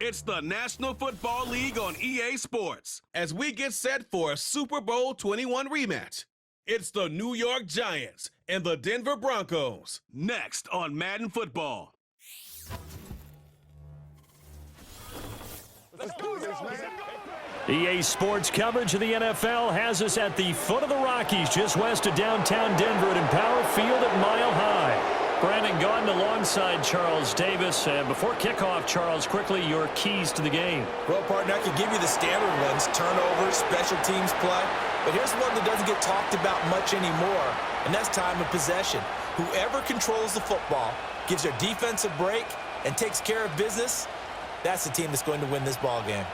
It's the National Football League on EA Sports as we get set for a Super Bowl 21 rematch. It's the New York Giants and the Denver Broncos. Next on Madden Football. Let's do this, man. EA Sports coverage of the NFL has us at the foot of the Rockies, just west of downtown Denver at Empower Field at Mile High. Brandon Gaudin alongside Charles Davis. And before kickoff, Charles, quickly your keys to the game. Well, partner, I could give you the standard ones, turnovers, special teams play. But here's one that doesn't get talked about much anymore, and that's time of possession. Whoever controls the football, gives their defense a break, and takes care of business, that's the team that's going to win this ball game.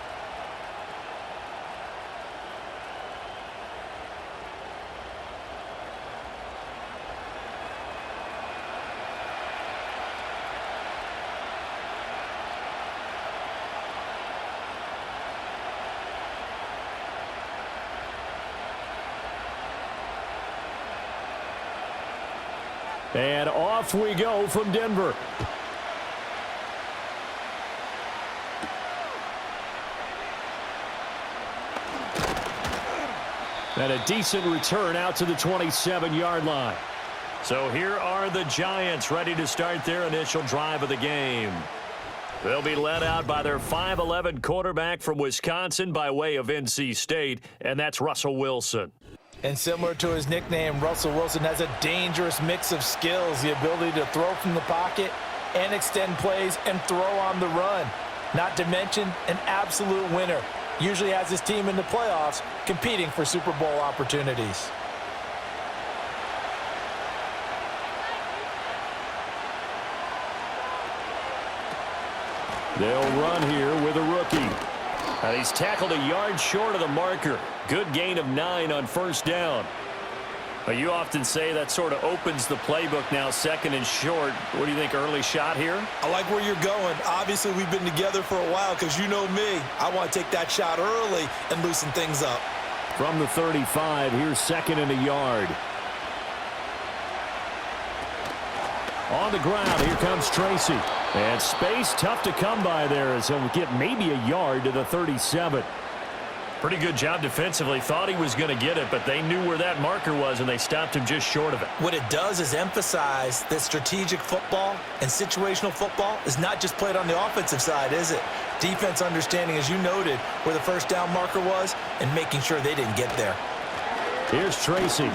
And off we go from Denver. And a decent return out to the 27-yard line. So here are the Giants ready to start their initial drive of the game. They'll be led out by their 5'11" quarterback from Wisconsin by way of NC State, and that's Russell Wilson. And similar to his nickname, Russell Wilson has a dangerous mix of skills, the ability to throw from the pocket and extend plays and throw on the run. Not to mention an absolute winner. Usually has his team in the playoffs competing for Super Bowl opportunities. They'll run here with a rookie. And he's tackled a yard short of the marker. Good gain of 9 on first down. But you often say that sort of opens the playbook now, second and short. What do you think, early shot here? I like where you're going. Obviously, we've been together for a while because you know me. I want to take that shot early and loosen things up. From the 35, here's second and a yard. On the ground, here comes Tracy. And space tough to come by there as he'll get maybe a yard to the 37. Pretty good job defensively. Thought he was going to get it, but they knew where that marker was, and they stopped him just short of it. What it does is emphasize that strategic football and situational football is not just played on the offensive side, is it? Defense understanding, as you noted, where the first down marker was and making sure they didn't get there. Here's Tracy.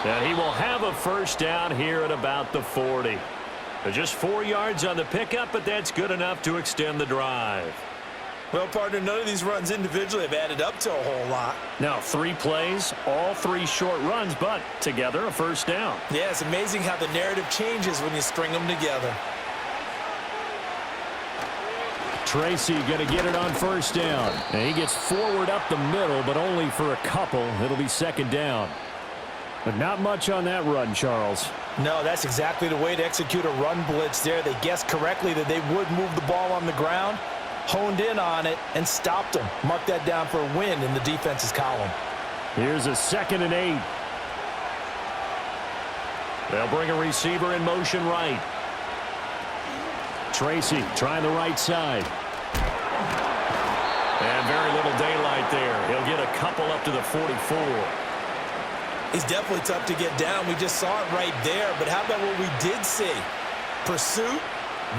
And he will have a first down here at about the 40. Just 4 yards on the pickup, but that's good enough to extend the drive. Well, partner, none of these runs individually have added up to a whole lot. Now, 3 plays, all 3 short runs, but together a first down. Yeah, it's amazing how the narrative changes when you string them together. Tracy going to get it on first down. And he gets forward up the middle, but only for a couple. It'll be second down. But not much on that run, Charles. No, that's exactly the way to execute a run blitz there. They guessed correctly that they would move the ball on the ground, honed in on it, and stopped them. Mark that down for a win in the defense's column. Here's a 2nd and 8. They'll bring a receiver in motion right. Tracy trying the right side. And very little daylight there. He'll get a couple up to the 44. He's definitely tough to get down. We just saw it right there. But how about what we did see? Pursuit,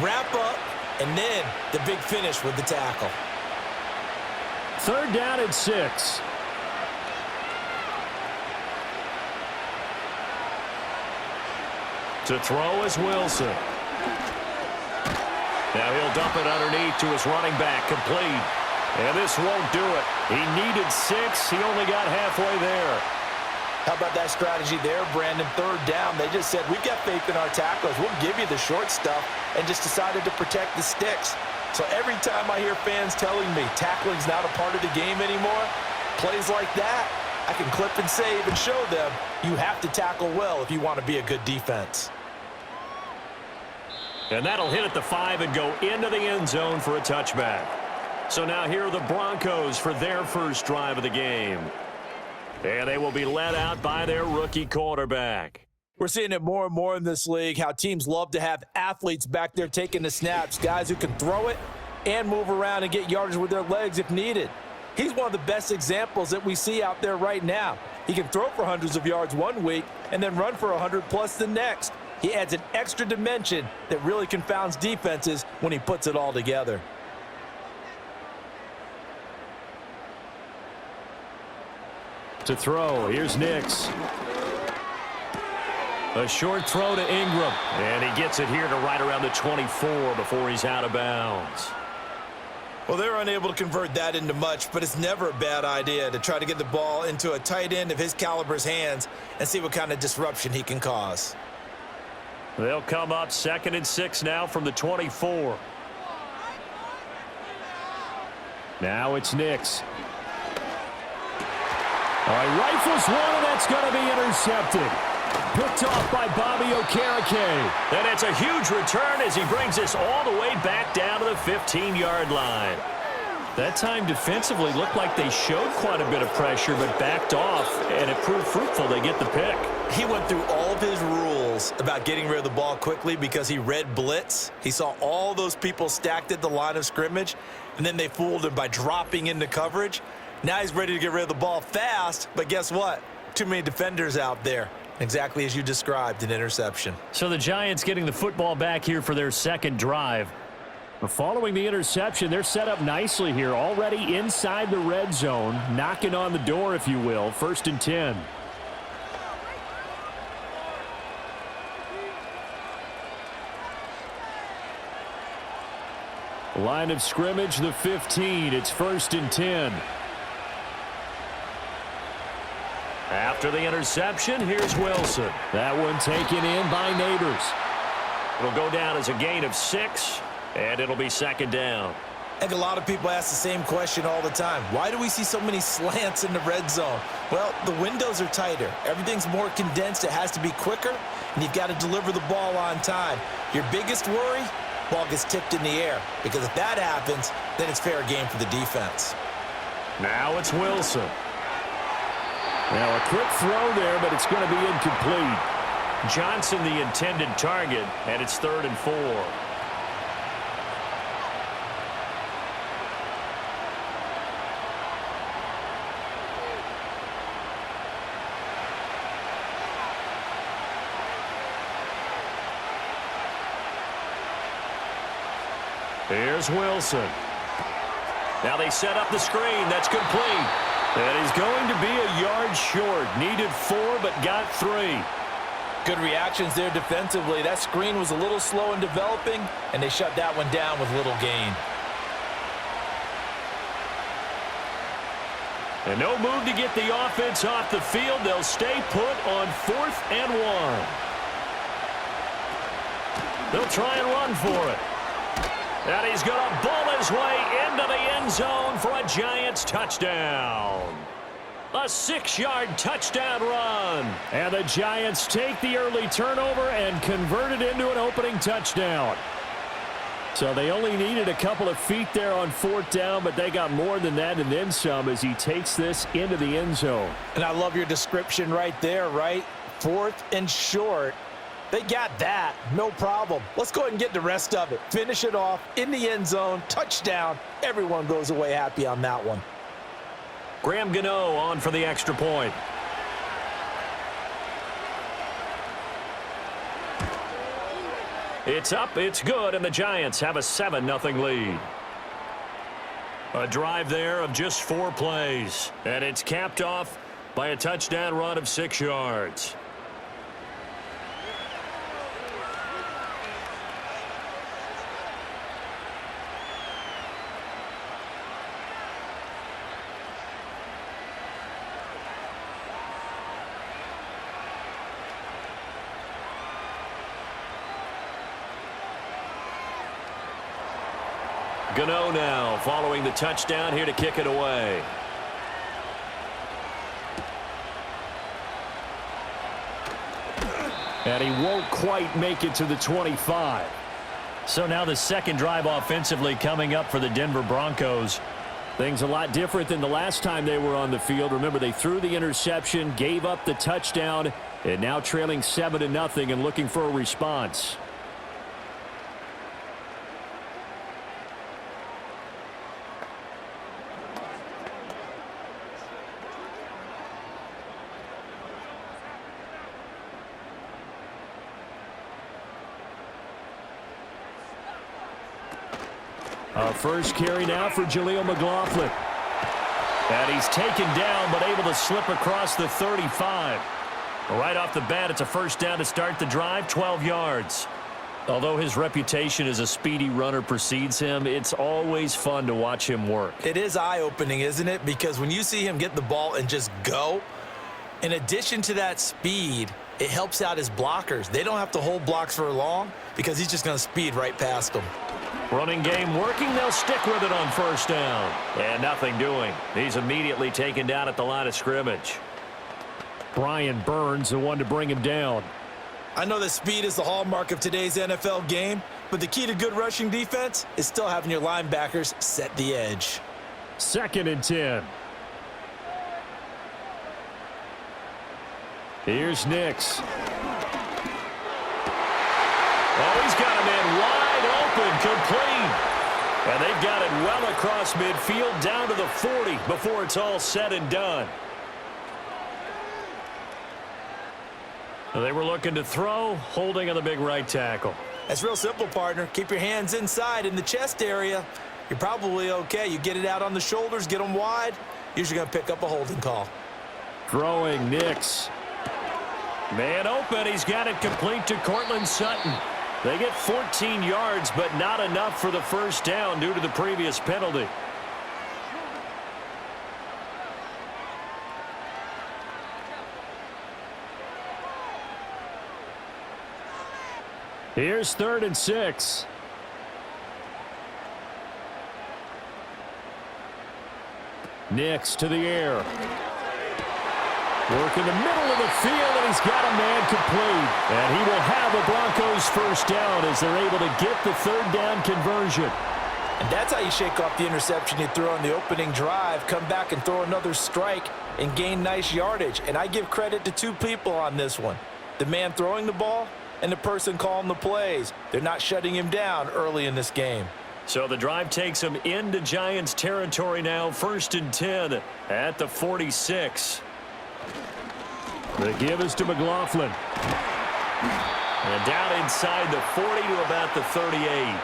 wrap up, and then the big finish with the tackle. 3rd down and 6. To throw is Wilson. Now he'll dump it underneath to his running back, complete. And this won't do it. He needed 6. He only got halfway there. How about that strategy there, Brandon? 3rd down. They just said, we've got faith in our tacklers. We'll give you the short stuff, and just decided to protect the sticks. So every time I hear fans telling me tackling's not a part of the game anymore, plays like that, I can clip and save and show them you have to tackle well if you want to be a good defense. And that'll hit at the 5 and go into the end zone for a touchback. So now here are the Broncos for their first drive of the game. And they will be led out by their rookie quarterback. We're seeing it more and more in this league, how teams love to have athletes back there taking the snaps, guys who can throw it and move around and get yardage with their legs if needed. He's one of the best examples that we see out there right now. He can throw for hundreds of yards one week and then run for 100 plus the next. He adds an extra dimension that really confounds defenses when he puts it all together. To throw, here's Nix. A short throw to Ingram, and he gets it here to right around the 24 before he's out of bounds. Well, they're unable to convert that into much, but it's never a bad idea to try to get the ball into a tight end of his caliber's hands and see what kind of disruption he can cause. They'll come up 2nd and 6 now from the 24. Now it's Nix. All right, rifles one, and that's going to be intercepted. Picked off by Bobby Okereke. And it's a huge return as he brings us all the way back down to the 15-yard line. That time defensively looked like they showed quite a bit of pressure but backed off, and it proved fruitful. They get the pick. He went through all of his rules about getting rid of the ball quickly because he read blitz. He saw all those people stacked at the line of scrimmage, and then they fooled him by dropping into coverage. Now he's ready to get rid of the ball fast, but guess what? Too many defenders out there. Exactly as you described, an interception. So the Giants getting the football back here for their second drive. Following the interception, they're set up nicely here, already inside the red zone, knocking on the door, if you will. 1st and 10. Line of scrimmage, the 15. It's 1st and 10. After the interception, here's Wilson. That one taken in by Neighbors. It'll go down as a gain of 6, and it'll be 2nd down. I think a lot of people ask the same question all the time. Why do we see so many slants in the red zone? Well, the windows are tighter. Everything's more condensed. It has to be quicker, and you've got to deliver the ball on time. Your biggest worry? Ball gets tipped in the air, because if that happens, then it's fair game for the defense. Now it's Wilson. Now a quick throw there, but it's going to be incomplete. Johnson the intended target, and it's 3rd and 4. Here's Wilson. Now they set up the screen. That's complete. And he's going to be a yard short. Needed 4, but got 3. Good reactions there defensively. That screen was a little slow in developing, and they shut that one down with little gain. And no move to get the offense off the field. They'll stay put on 4th and 1. They'll try and run for it. And he's going to bull his way into the end zone for a Giants touchdown. A 6-yard touchdown run. And the Giants take the early turnover and convert it into an opening touchdown. So they only needed a couple of feet there on 4th down, but they got more than that and then some as he takes this into the end zone. And I love your description right there, right? 4th and short. They got that. No problem. Let's go ahead and get the rest of it. Finish it off in the end zone. Touchdown. Everyone goes away happy on that one. Graham Gano on for the extra point. It's up, it's good, and the Giants have a 7-0 lead. A drive there of just 4 plays, and it's capped off by a touchdown run of 6 yards. Gano now following the touchdown here to kick it away. And he won't quite make it to the 25. So now the second drive offensively coming up for the Denver Broncos. Things a lot different than the last time they were on the field. Remember, they threw the interception, gave up the touchdown, And now trailing 7-0 and looking for a response. First carry now for Jaleel McLaughlin. And he's taken down but able to slip across the 35. Right off the bat, it's a first down to start the drive, 12 yards. Although his reputation as a speedy runner precedes him, it's always fun to watch him work. It is eye-opening, isn't it? Because when you see him get the ball and just go, in addition to that speed, it helps out his blockers. They don't have to hold blocks for long because he's just going to speed right past them. Running game working. They'll stick with it on first down. And nothing doing. He's immediately taken down at the line of scrimmage. Brian Burns, the one to bring him down. I know that speed is the hallmark of today's NFL game, but the key to good rushing defense is still having your linebackers set the edge. 2nd and 10. Here's Nix. Oh, he's got a man wide open, complete. And they've got it well across midfield down to the 40 before it's all said and done. They were looking to throw, holding on the big right tackle. That's real simple, partner. Keep your hands inside in the chest area. You're probably okay. You get it out on the shoulders, get them wide. Usually going to pick up a holding call. Throwing Nix. Man open. He's got it complete to Cortland Sutton. They get 14 yards, but not enough for the first down due to the previous penalty. Here's 3rd and 6. Nix to the air. Work in the middle of the field, and he's got a man complete. And he will have the Broncos first down as they're able to get the 3rd down conversion. And that's how you shake off the interception you threw on the opening drive, come back and throw another strike and gain nice yardage. And I give credit to two people on this one. The man throwing the ball and the person calling the plays. They're not shutting him down early in this game. So the drive takes him into Giants territory now, 1st and 10 at the 46. The give is to McLaughlin. And down inside the 40 to about the 38.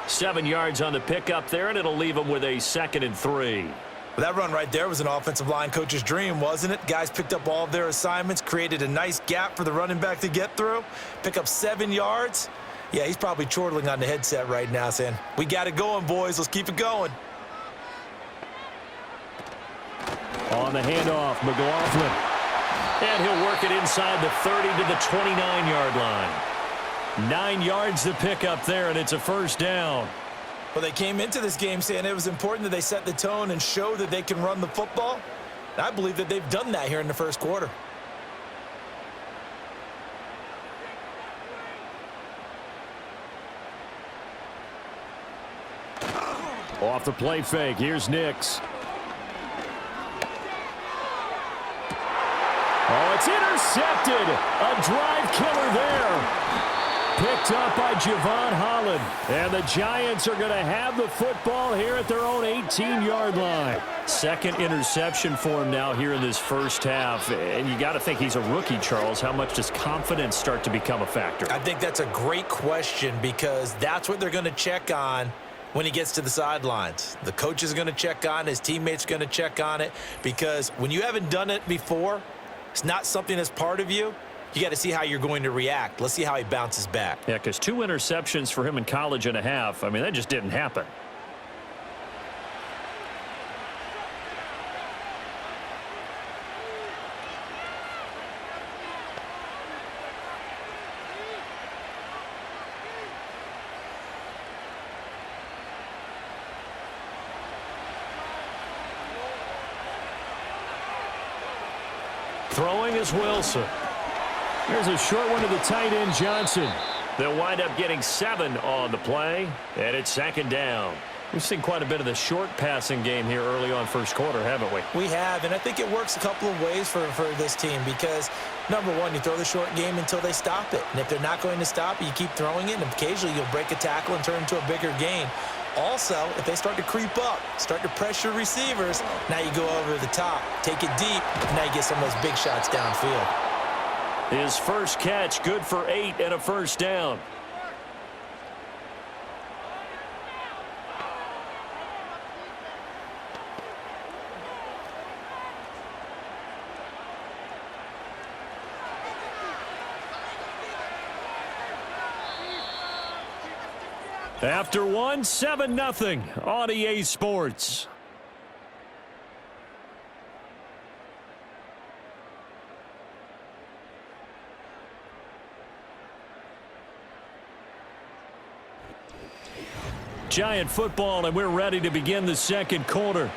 7 yards on the pickup there, and it'll leave him with a 2nd and 3. Well, that run right there was an offensive line coach's dream, wasn't it? Guys picked up all of their assignments, created a nice gap for the running back to get through, pick up 7 yards. Yeah, he's probably chortling on the headset right now saying, we got it going, boys. Let's keep it going. On the handoff, McLaughlin. And he'll work it inside the 30 to the 29-yard line. 9 yards to pick up there, and it's a first down. Well, they came into this game saying it was important that they set the tone and show that they can run the football. And I believe that they've done that here in the first quarter. Off the play fake, here's Nix. Oh, it's intercepted. A drive killer there. Picked up by Javon Holland. And the Giants are going to have the football here at their own 18-yard line. 2nd interception for him now here in this first half. And you got to think he's a rookie, Charles. How much does confidence start to become a factor? I think that's a great question because that's what they're going to check on when he gets to the sidelines. The coach is going to check on it. His teammates are going to check on it because when you haven't done it before, it's not something that's part of you. You got to see how you're going to react. Let's see how he bounces back. Yeah, because 2 interceptions for him in college and a half. I mean, that just didn't happen. Throwing is Wilson. Here's a short one to the tight end, Johnson. They'll wind up getting 7 on the play, and it's 2nd down. We've seen quite a bit of the short passing game here early on first quarter, haven't we? We have, and I think it works a couple of ways for this team because, number one, you throw the short game until they stop it. And if they're not going to stop it, you keep throwing it, and occasionally you'll break a tackle and turn into a bigger gain. Also, if they start to creep up, start to pressure receivers, now you go over the top, take it deep, and now you get some of those big shots downfield. His first catch, good for 8 and a first down. After one, 7-0 on EA Sports. Giant football, and we're ready to begin the second quarter.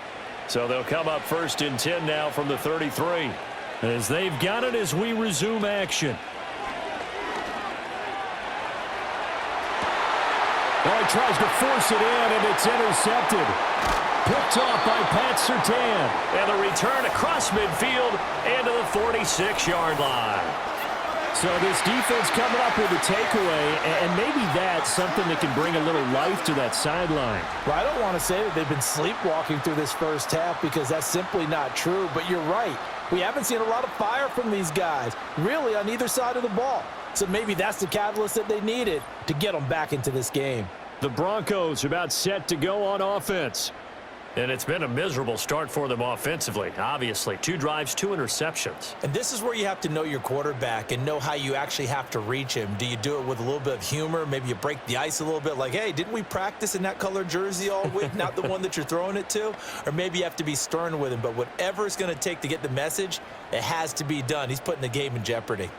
So they'll come up first and 10 now from the 33. As they've got it as we resume action. Oh, he tries to force it in, and it's intercepted. Picked off by Pat Surtain. And the return across midfield and to the 46-yard line. So this defense coming up with a takeaway, and maybe that's something that can bring a little life to that sideline. Well, I don't want to say that they've been sleepwalking through this first half because that's simply not true, but you're right. We haven't seen a lot of fire from these guys, really on either side of the ball. So maybe that's the catalyst that they needed to get them back into this game. The Broncos are about set to go on offense. And it's been a miserable start for them offensively, obviously. 2 drives, 2 interceptions. And this is where you have to know your quarterback and know how you actually have to reach him. Do you do it with a little bit of humor? Maybe you break the ice a little bit like, hey, didn't we practice in that color jersey all week, not the one that you're throwing it to? Or maybe you have to be stern with him. But whatever it's going to take to get the message, it has to be done. He's putting the game in jeopardy.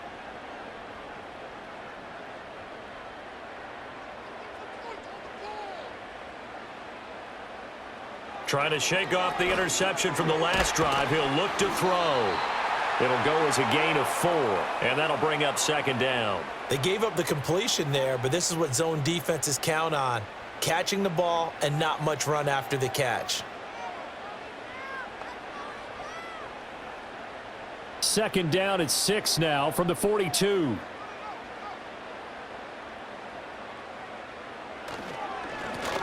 Trying to shake off the interception from the last drive. He'll look to throw. It'll go as a gain of 4, and that'll bring up second down. They gave up the completion there, but this is what zone defenses count on. Catching the ball and not much run after the catch. Second down at 6 now from the 42.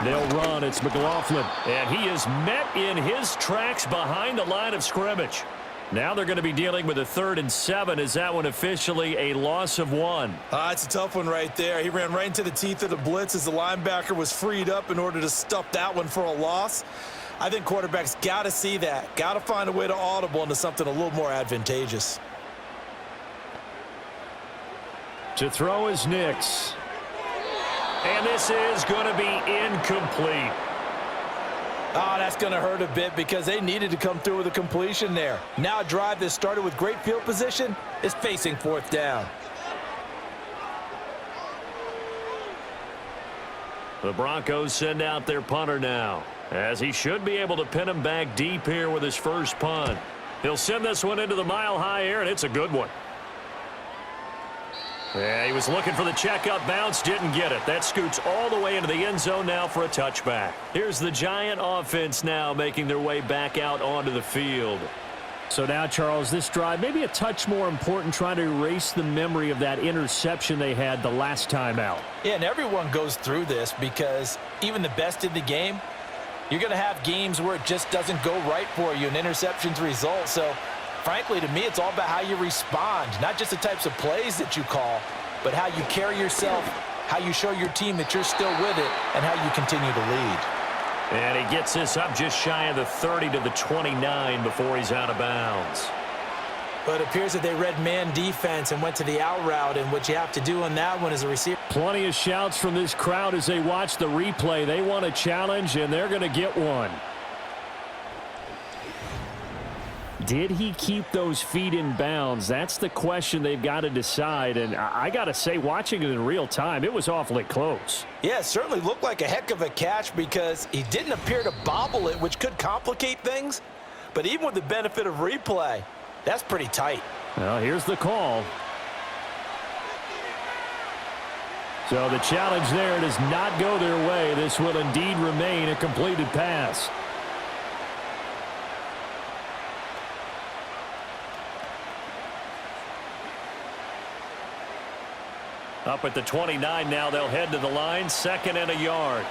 They'll run. It's McLaughlin. And he is met in his tracks behind the line of scrimmage. Now they're going to be dealing with a 3rd and 7. Is that one officially a loss of 1? It's a tough one right there. He ran right into the teeth of the blitz as the linebacker was freed up in order to stuff that one for a loss. I think quarterbacks got to see that. Got to find a way to audible into something a little more advantageous. To throw is Nix. And this is going to be incomplete. Oh, that's going to hurt a bit because they needed to come through with a completion there. Now a drive that started with great field position is facing 4th down. The Broncos send out their punter now, as he should be able to pin him back deep here with his first punt. He'll send this one into the mile-high air, and it's a good one. Yeah, he was looking for the checkup bounce, didn't get it. That scoots all the way into the end zone now for a touchback. Here's the Giant offense now making their way back out onto the field. So now, Charles, this drive maybe a touch more important, trying to erase the memory of that interception they had the last time out. Yeah, and everyone goes through this because even the best in the game, you're going to have games where it just doesn't go right for you and interceptions result. So frankly, to me, it's all about how you respond, not just the types of plays that you call, but how you carry yourself, how you show your team that you're still with it, and how you continue to lead. And he gets this up just shy of the 30 to the 29 before he's out of bounds. But it appears that they read man defense and went to the out route, and what you have to do on that one is a receiver. Plenty of shouts from this crowd as they watch the replay. They want a challenge, and they're going to get one. Did he keep those feet in bounds? That's the question they've got to decide. And I got to say, watching it in real time, it was awfully close. Yeah, it certainly looked like a heck of a catch because he didn't appear to bobble it, which could complicate things. But even with the benefit of replay, that's pretty tight. Well, here's the call. So the challenge there does not go their way. This will indeed remain a completed pass. Up at the 29 now, they'll head to the line, 2nd and a yard.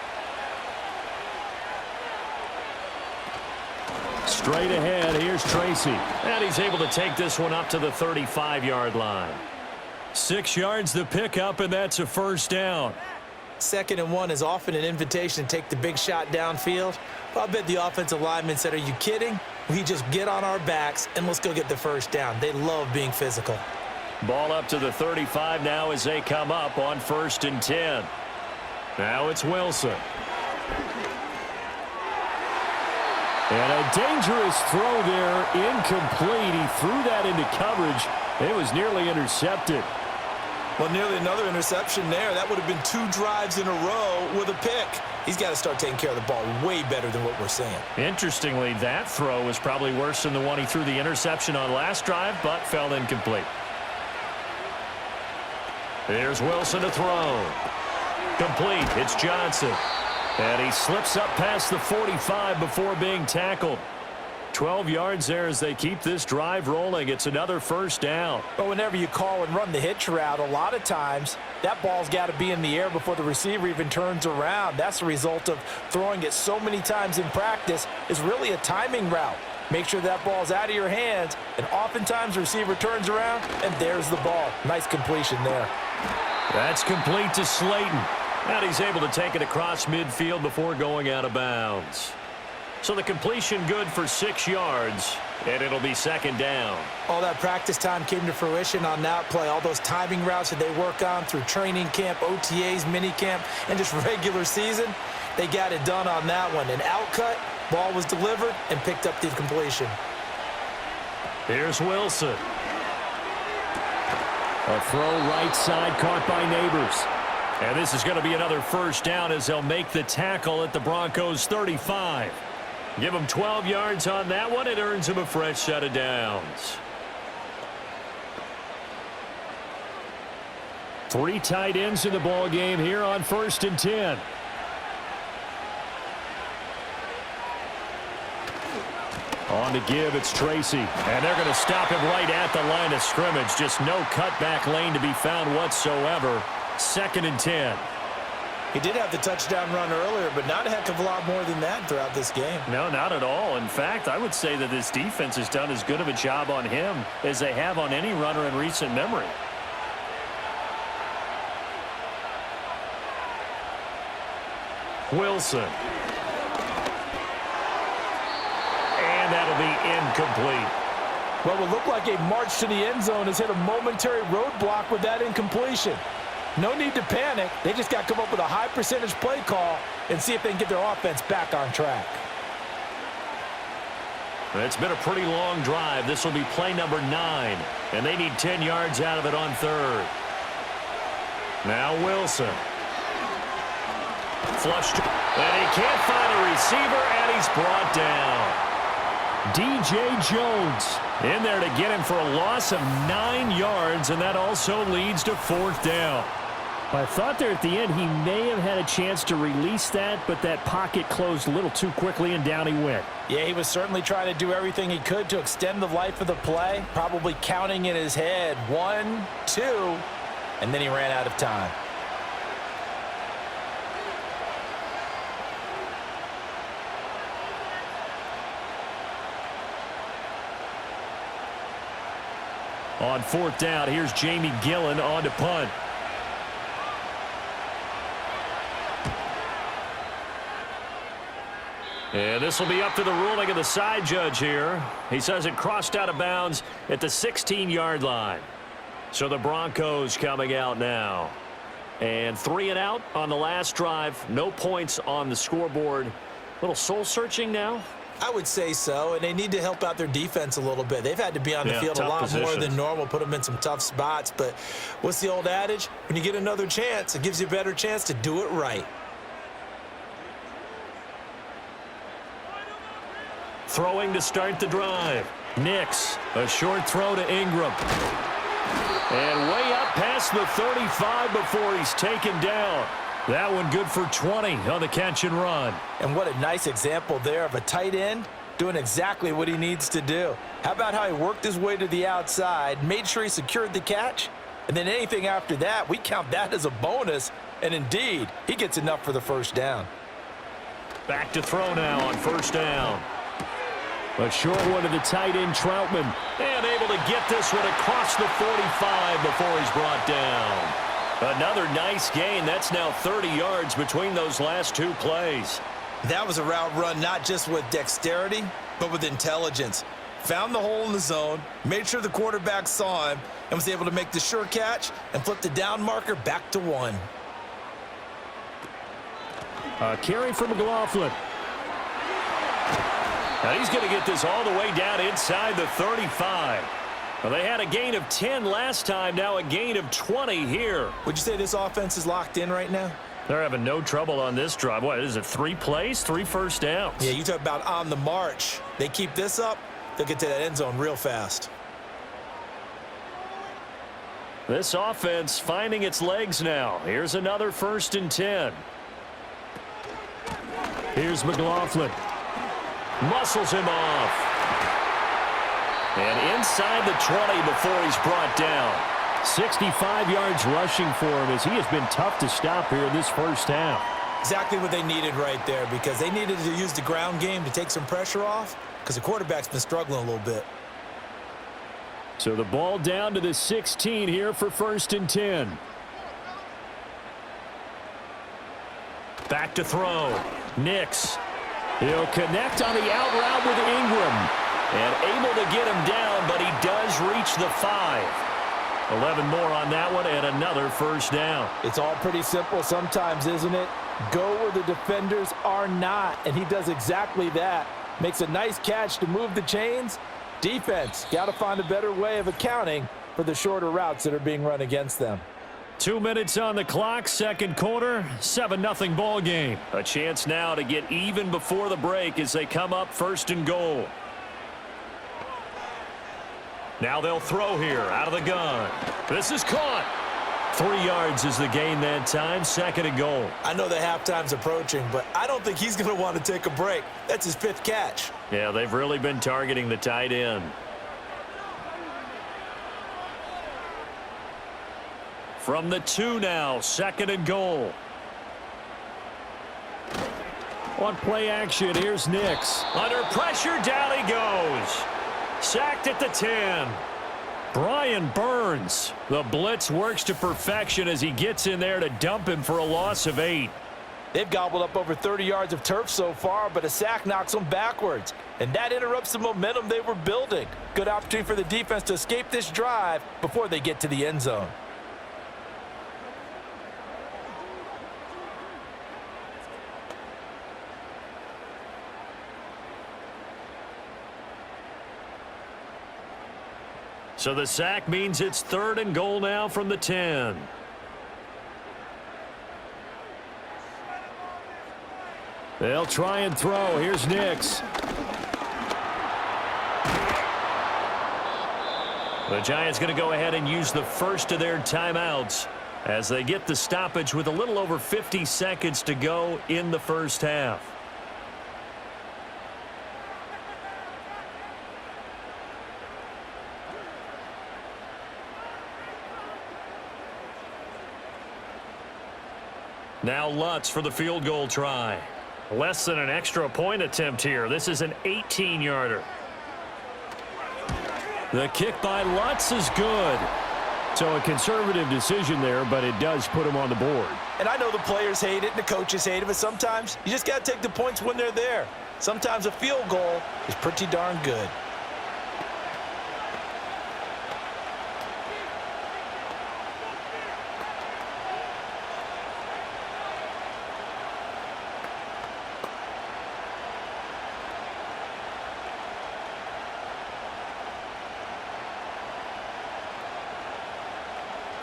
Straight ahead, here's Tracy. And he's able to take this one up to the 35-yard line. 6 yards the pickup, and that's a first down. 2nd and 1 is often an invitation to take the big shot downfield. Well, I bet the offensive lineman said, are you kidding? We just get on our backs and let's go get the first down. They love being physical. Ball up to the 35 now as they come up on 1st and 10. Now it's Wilson. And a dangerous throw there, incomplete. He threw that into coverage. It was nearly intercepted. Well, nearly another interception there. That would have been 2 drives in a row with a pick. He's got to start taking care of the ball way better than what we're seeing. Interestingly, that throw was probably worse than the one he threw the interception on last drive, but fell incomplete. Here's Wilson to throw. Complete. It's Johnson. And he slips up past the 45 before being tackled. 12 yards there as they keep this drive rolling. It's another first down. But whenever you call and run the hitch route, a lot of times that ball's got to be in the air before the receiver even turns around. That's the result of throwing it so many times in practice. Is really a timing route. Make sure that ball's out of your hands, and oftentimes the receiver turns around, and there's the ball. Nice completion there. That's complete to Slayton. And he's able to take it across midfield before going out of bounds. So the completion good for 6 yards, and it'll be 2nd down. All that practice time came to fruition on that play. All those timing routes that they work on through training camp, OTAs, minicamp, and just regular season, they got it done on that one. An outcut, ball was delivered, and picked up the completion. Here's Wilson. A throw right side caught by Neighbors. And this is going to be another first down as they'll make the tackle at the Broncos 35. Give them 12 yards on that one. It earns them a fresh set of downs. 3 tight ends in the ball game here on 1st and 10. On to give, it's Tracy. And they're going to stop him right at the line of scrimmage. Just no cutback lane to be found whatsoever. 2nd and 10. He did have the touchdown run earlier, but not a heck of a lot more than that throughout this game. No, not at all. In fact, I would say that this defense has done as good of a job on him as they have on any runner in recent memory. Wilson. And that'll be incomplete. What will look like a march to the end zone has hit a momentary roadblock with that incompletion. No need to panic. They just got to come up with a high percentage play call and see if they can get their offense back on track. It's been a pretty long drive. This will be play number 9, and they need 10 yards out of it on 3rd. Now Wilson. Flushed. And he can't find a receiver, and he's brought down. DJ Jones in there to get him for a loss of 9 yards, and that also leads to 4th down. I thought there at the end he may have had a chance to release that, but that pocket closed a little too quickly, and down he went. Yeah, he was certainly trying to do everything he could to extend the life of the play, probably counting in his head 1, 2, and then he ran out of time. On 4th down, here's Jamie Gillen on to punt. And this will be up to the ruling of the side judge here. He says it crossed out of bounds at the 16-yard line. So the Broncos coming out now. And 3 and out on the last drive. No points on the scoreboard. A little soul-searching now. I would say so, and they need to help out their defense a little bit. They've had to be on the field a lot more than normal, put them in some tough spots. But what's the old adage? When you get another chance, it gives you a better chance to do it right. Throwing to start the drive. Nix, a short throw to Ingram. And way up past the 35 before he's taken down. That one good for 20 on the catch and run. And what a nice example there of a tight end doing exactly what he needs to do. How about how he worked his way to the outside, made sure he secured the catch, and then anything after that, we count that as a bonus. And indeed, he gets enough for the first down. Back to throw now on first down. A short one to the tight end, Troutman. And able to get this one across the 45 before he's brought down. Another nice gain. That's now 30 yards between those last two plays. That was a route run not just with dexterity, but with intelligence. Found the hole in the zone, made sure the quarterback saw him, and was able to make the sure catch and flip the down marker back to 1. A carry for McLaughlin. Now he's going to get this all the way down inside the 35. Well, they had a gain of 10 last time, now a gain of 20 here. Would you say this offense is locked in right now? They're having no trouble on this drive. What is it, 3 plays, 3 first downs? Yeah, you talk about on the march. They keep this up, they'll get to that end zone real fast. This offense finding its legs now. Here's another 1st and 10. Here's McLaughlin. Muscles him off. And inside the 20 before he's brought down. 65 yards rushing for him as he has been tough to stop here in this first half. Exactly what they needed right there, because they needed to use the ground game to take some pressure off, because the quarterback's been struggling a little bit. So the ball down to the 16 here for 1st and 10. Back to throw. Nix. He'll connect on the out route with Ingram. And able to get him down, but he does reach the 5. 11 more on that one, and another first down. It's all pretty simple sometimes, isn't it? Go where the defenders are not, and he does exactly that. Makes a nice catch to move the chains. Defense, got to find a better way of accounting for the shorter routes that are being run against them. 2 minutes on the clock, second quarter, 7-0 ball game. A chance now to get even before the break as they come up 1st and goal. Now they'll throw here out of the gun. This is caught. 3 yards is the gain that time, 2nd and goal. I know the halftime's approaching, but I don't think he's going to want to take a break. That's his 5th catch. Yeah, they've really been targeting the tight end. From the 2 now, 2nd and goal. On play action, here's Nix. Under pressure, down he goes. Sacked at the 10. Brian Burns. The blitz works to perfection as he gets in there to dump him for a loss of 8. They've gobbled up over 30 yards of turf so far, but a sack knocks them backwards. And that interrupts the momentum they were building. Good opportunity for the defense to escape this drive before they get to the end zone. So the sack means it's 3rd and goal now from the 10. They'll try and throw. Here's Nix. The Giants going to go ahead and use the first of their timeouts as they get the stoppage with a little over 50 seconds to go in the first half. Now Lutz for the field goal try. Less than an extra point attempt here. This is an 18-yarder. The kick by Lutz is good. So a conservative decision there, but it does put him on the board. And I know the players hate it and the coaches hate it, but sometimes you just got to take the points when they're there. Sometimes a field goal is pretty darn good.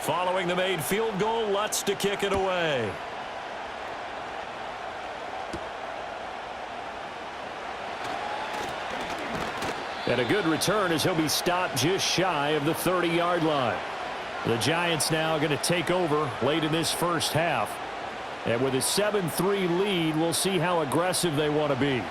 Following the made field goal, Lutz to kick it away. And a good return as he'll be stopped just shy of the 30-yard line. The Giants now going to take over late in this first half. And with a 7-3 lead, we'll see how aggressive they want to be.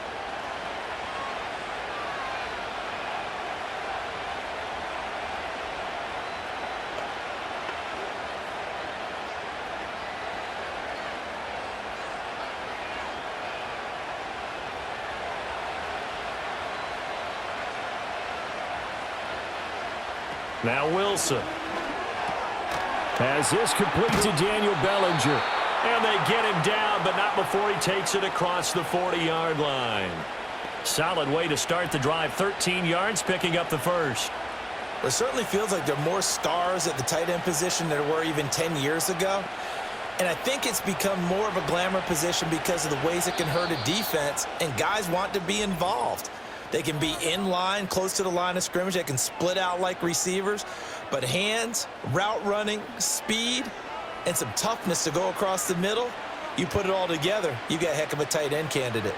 Now Wilson. As this complete to Daniel Bellinger. And they get him down, but not before he takes it across the 40-yard line. Solid way to start the drive. 13 yards, picking up the first. It certainly feels like there are more stars at the tight end position than there were even 10 years ago. And I think it's become more of a glamour position because of the ways it can hurt a defense, and guys want to be involved. They can be in line, close to the line of scrimmage. They can split out like receivers. But hands, route running, speed, and some toughness to go across the middle, you put it all together, you got a heck of a tight end candidate.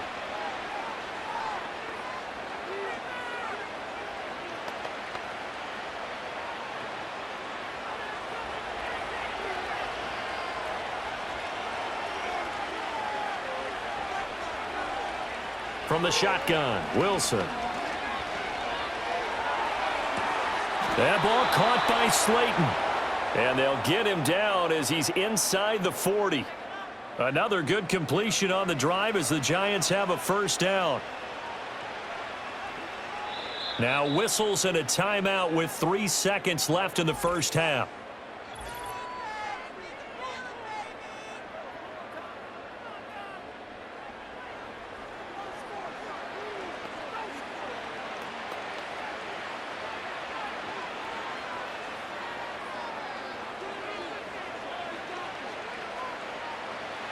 From the shotgun, Wilson. That ball caught by Slayton. And they'll get him down as he's inside the 40. Another good completion on the drive as the Giants have a first down. Now whistles and a timeout with 3 seconds left in the first half.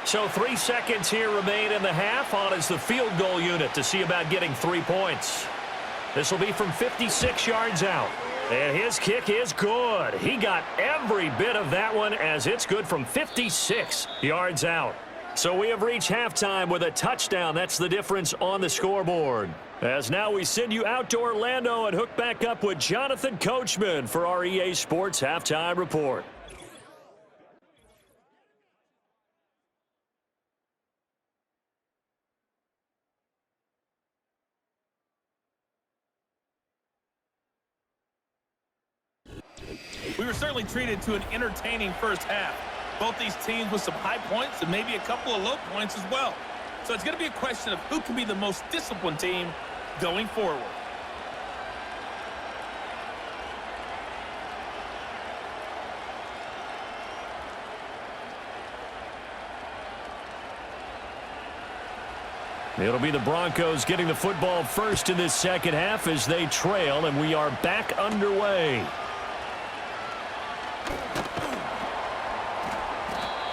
So 3 seconds here remain in the half. On is the field goal unit to see about getting 3 points. This will be from 56 yards out. And his kick is good. He got every bit of that one as it's good from 56 yards out. So we have reached halftime with a touchdown. That's the difference on the scoreboard. As now we send you out to Orlando and hook back up with Jonathan Coachman for our EA Sports Halftime Report. We were certainly treated to an entertaining first half. Both these teams with some high points and maybe a couple of low points as well. So it's going to be a question of who can be the most disciplined team going forward. It'll be the Broncos getting the football first in this second half as they trail, and we are back underway.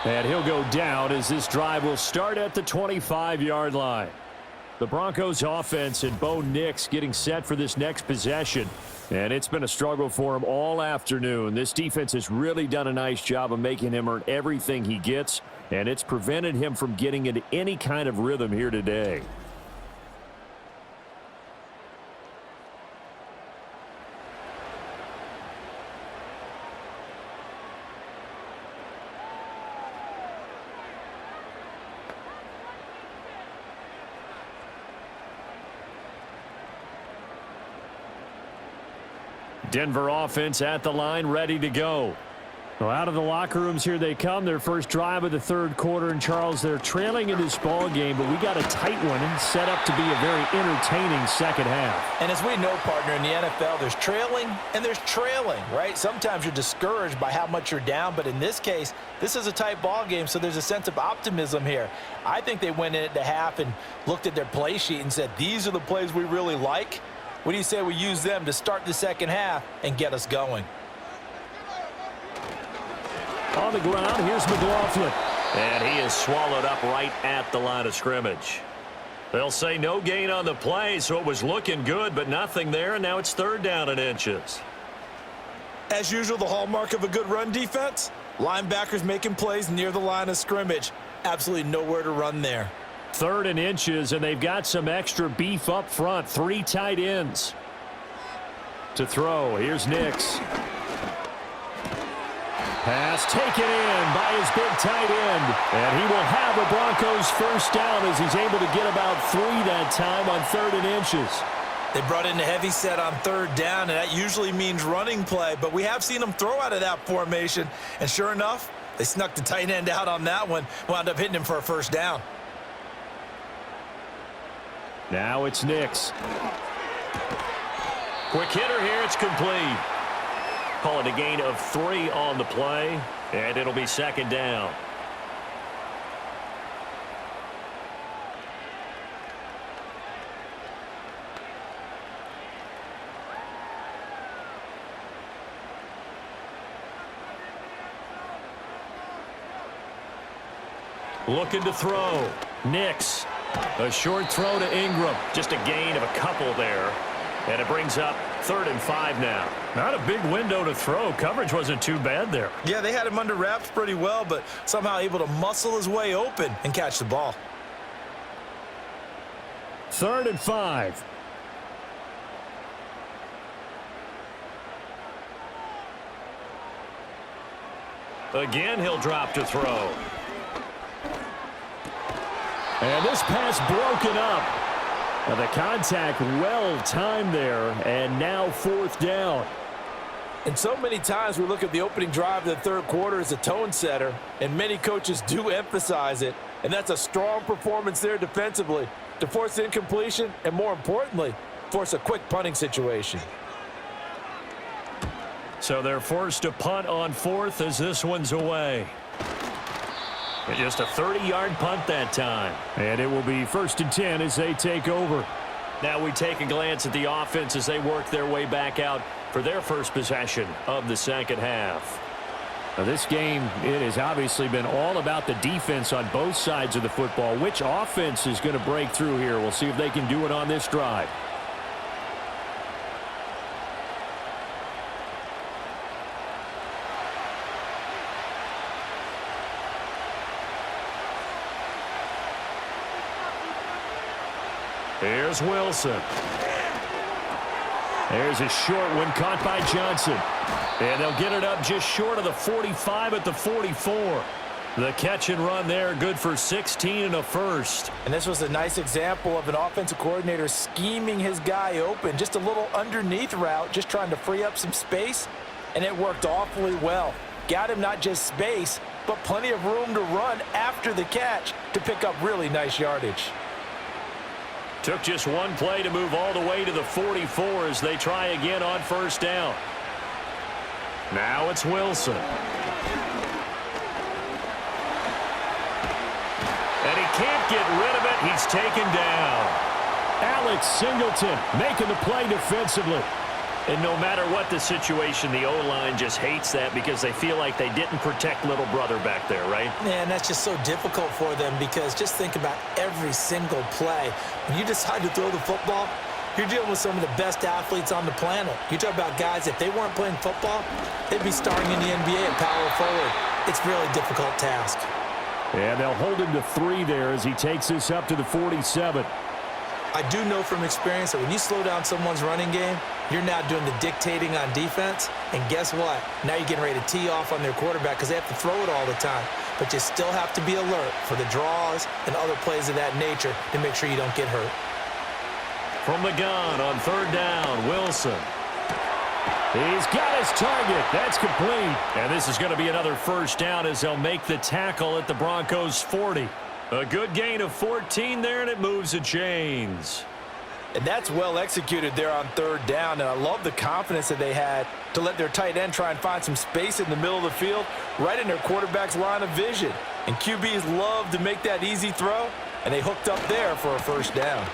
And he'll go down as this drive will start at the 25-yard line. The Broncos offense and Bo Nix getting set for this next possession. And it's been a struggle for him all afternoon. This defense has really done a nice job of making him earn everything he gets. And it's prevented him from getting into any kind of rhythm here today. Denver offense at the line, ready to go. Well, out of the locker rooms here they come. Their first drive of the third quarter. And, Charles, they're trailing in this ball game, but we got a tight one and set up to be a very entertaining second half. And as we know, partner, in the NFL, there's trailing and there's trailing, right? Sometimes you're discouraged by how much you're down, but in this case, this is a tight ball game, so there's a sense of optimism here. I think they went in at the half and looked at their play sheet and said, these are the plays we really like. What do you say we use them to start the second half and get us going? On the ground, here's McLaughlin. And he is swallowed up right at the line of scrimmage. They'll say no gain on the play, so it was looking good, but nothing there, and now it's third down and inches. As usual, the hallmark of a good run defense, linebackers making plays near the line of scrimmage. Absolutely nowhere to run there. Third and inches, and they've got some extra beef up front. 3 tight ends to throw. Here's Nix. Pass taken in by his big tight end. And he will have a Broncos first down as he's able to get about 3 that time on 3rd and inches. They brought in a heavy set on 3rd down, and that usually means running play. But we have seen them throw out of that formation. And sure enough, they snuck the tight end out on that one, wound up hitting him for a first down. Now it's Nix. Quick hitter here. It's complete. Call it a gain of 3 on the play, and it'll be 2nd down. Looking to throw. Nix. A short throw to Ingram. Just a gain of a couple there. And it brings up 3rd and 5 now. Not a big window to throw. Coverage wasn't too bad there. Yeah, they had him under wraps pretty well, but somehow able to muscle his way open and catch the ball. 3rd and 5. Again, he'll drop to throw. And this pass broken up. Now the contact well timed there, and now 4th down. And so many times we look at the opening drive of the 3rd quarter as a tone setter, and many coaches do emphasize it. And that's a strong performance there defensively to force incompletion and, more importantly, force a quick punting situation. So they're forced to punt on 4th as this one's away. And just a 30-yard punt that time. And it will be 1st and 10 as they take over. Now we take a glance at the offense as they work their way back out for their first possession of the 2nd half. Now this game, it has obviously been all about the defense on both sides of the football. Which offense is going to break through here? We'll see if they can do it on this drive. Here's Wilson. There's a short one caught by Johnson. And they'll get it up just short of the 45 at the 44. The catch and run there, good for 16 and a first. And this was a nice example of an offensive coordinator scheming his guy open. Just a little underneath route, just trying to free up some space. And it worked awfully well. Got him not just space, but plenty of room to run after the catch to pick up really nice yardage. Took just one play to move all the way to the 44 as they try again on 1st down. Now it's Wilson. And he can't get rid of it. He's taken down. Alex Singleton making the play defensively. And no matter what the situation, the O-line just hates that because they feel like they didn't protect little brother back there, right? Man, that's just so difficult for them because just think about every single play. When you decide to throw the football, you're dealing with some of the best athletes on the planet. You talk about guys, if they weren't playing football, they'd be starring in the NBA at power forward. It's a really difficult task. And they'll hold him to 3 there as he takes this up to the 47. I do know from experience that when you slow down someone's running game, you're now doing the dictating on defense. And guess what? Now you're getting ready to tee off on their quarterback because they have to throw it all the time. But you still have to be alert for the draws and other plays of that nature to make sure you don't get hurt. From the gun on 3rd down, Wilson. He's got his target. That's complete. And this is going to be another 1st down as they'll make the tackle at the Broncos' 40. A good gain of 14 there, and it moves the chains. And that's well executed there on 3rd down, and I love the confidence that they had to let their tight end try and find some space in the middle of the field, right in their quarterback's line of vision. And QBs love to make that easy throw, and they hooked up there for a 1st down.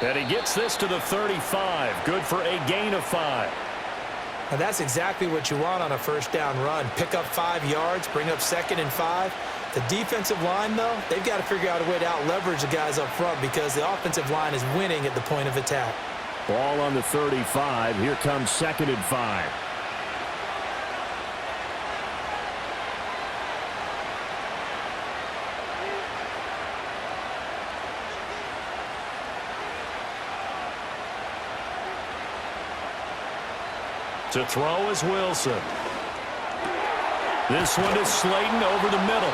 And he gets this to the 35, good for a gain of 5. And that's exactly what you want on a 1st down run. Pick up 5 yards, bring up 2nd and 5. The defensive line, though, they've got to figure out a way to out-leverage the guys up front because the offensive line is winning at the point of attack. Ball on the 35. Here comes 2nd and 5. To throw is Wilson. This one is Slayton over the middle.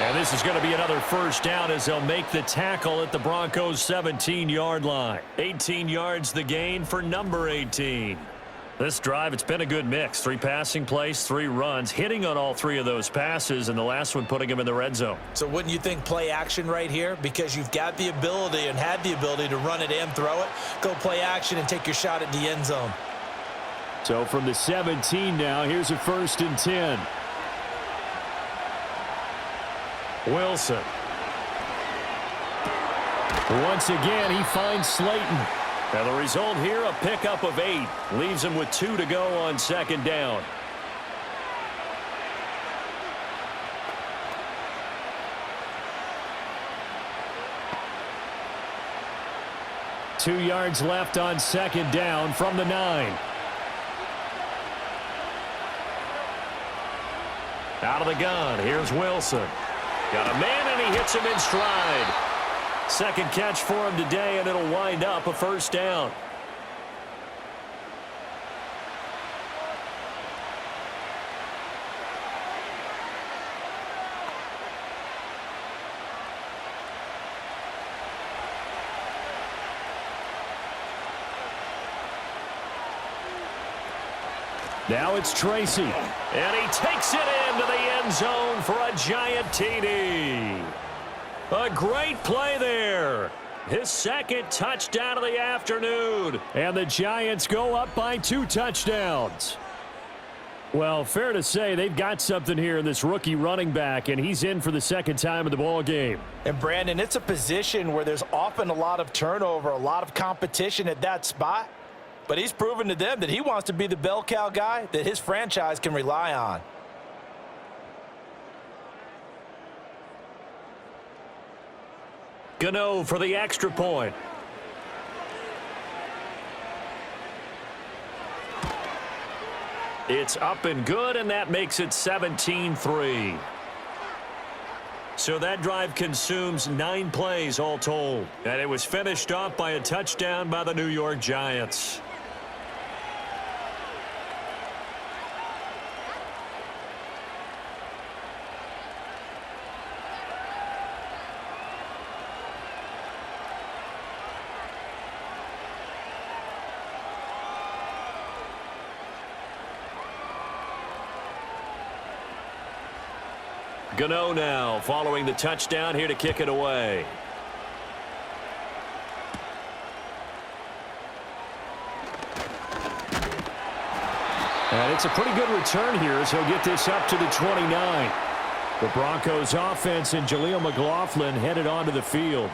And this is going to be another first down as they'll make the tackle at the Broncos' 17-yard line. 18 yards the gain for number 18. This drive, it's been a good mix. 3 passing plays, 3 runs, hitting on all 3 of those passes, and the last one putting him in the red zone. So wouldn't you think play action right here? Because you've got the ability and had the ability to run it and throw it. Go play action and take your shot at the end zone. So from the 17 now, here's a 1st and 10. Wilson. Once again, he finds Slayton. And the result here, a pickup of 8. Leaves him with 2 to go on 2nd down. Two yards left on 2nd down from the 9. Out of the gun, here's Wilson. Got a man, and he hits him in stride. 2nd catch for him today, and it'll wind up a 1st down. Now it's Tracy. And he takes it into the end zone for a giant TD. A great play there. His 2nd touchdown of the afternoon. And the Giants go up by 2 touchdowns. Well, fair to say they've got something here in this rookie running back, and he's in for the 2nd time of the ball game. And, Brandon, it's a position where there's often a lot of turnover, a lot of competition at that spot. But he's proven to them that he wants to be the bell cow guy that his franchise can rely on. Gano for the extra point. It's up and good, and that makes it 17-3. So that drive consumes 9 plays all told. And it was finished off by a touchdown by the New York Giants. Gano now following the touchdown here to kick it away. And it's a pretty good return here as he'll get this up to the 29. The Broncos offense and Jaleel McLaughlin headed onto the field.